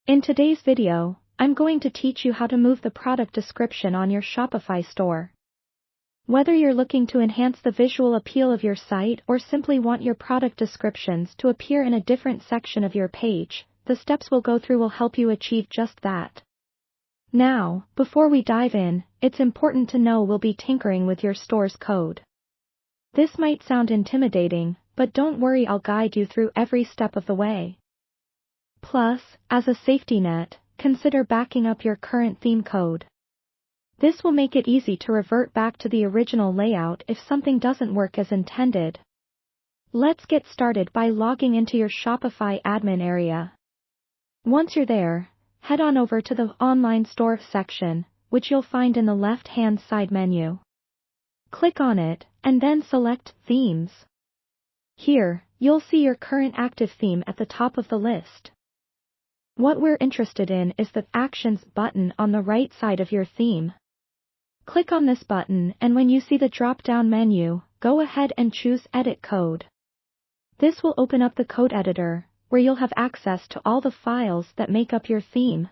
In today's video, I'm going to teach you how to move the product description on your Shopify store. Whether you're looking to enhance the visual appeal of your site or simply want your product descriptions to appear in a different section of your page, the steps we'll go through will help you achieve just that. Now, before we dive in, it's important to know we'll be tinkering with your store's code. This might sound intimidating, but don't worry, I'll guide you through every step of the way. Plus, as a safety net, consider backing up your current theme code. This will make it easy to revert back to the original layout if something doesn't work as intended. Let's get started by logging into your Shopify admin area. Once you're there, head on over to the Online Store section, which you'll find in the left-hand side menu. Click on it, and then select Themes. Here, you'll see your current active theme at the top of the list. What we're interested in is the Actions button on the right side of your theme. Click on this button, and when you see the drop-down menu, go ahead and choose Edit Code. This will open up the code editor, where you'll have access to all the files that make up your theme.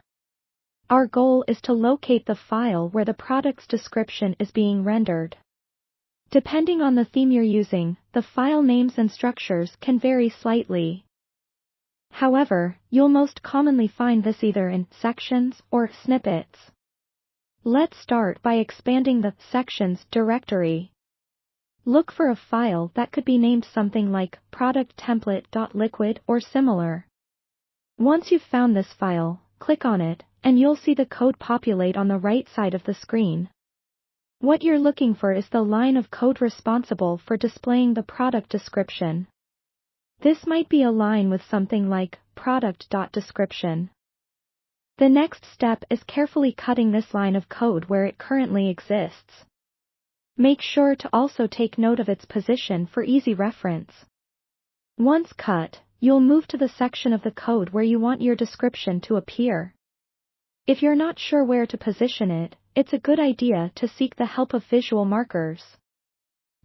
Our goal is to locate the file where the product's description is being rendered. Depending on the theme you're using, the file names and structures can vary slightly. However, you'll most commonly find this either in Sections or Snippets. Let's start by expanding the Sections directory. Look for a file that could be named something like producttemplate.liquid or similar. Once you've found this file, click on it, and you'll see the code populate on the right side of the screen. What you're looking for is the line of code responsible for displaying the product description. This might be a line with something like product.description. The next step is carefully cutting this line of code where it currently exists. Make sure to also take note of its position for easy reference. Once cut, you'll move to the section of the code where you want your description to appear. If you're not sure where to position it, it's a good idea to seek the help of visual markers.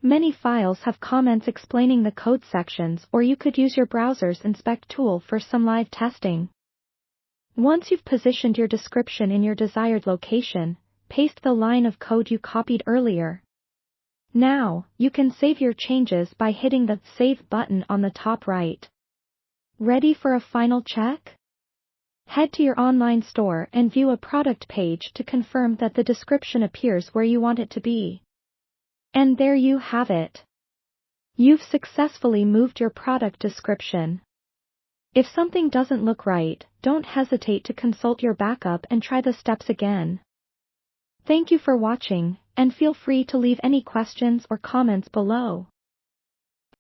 Many files have comments explaining the code sections, or you could use your browser's inspect tool for some live testing. Once you've positioned your description in your desired location, paste the line of code you copied earlier. Now, you can save your changes by hitting the Save button on the top right. Ready for a final check? Head to your online store and view a product page to confirm that the description appears where you want it to be. And there you have it. You've successfully moved your product description. If something doesn't look right, don't hesitate to consult your backup and try the steps again. Thank you for watching, and feel free to leave any questions or comments below.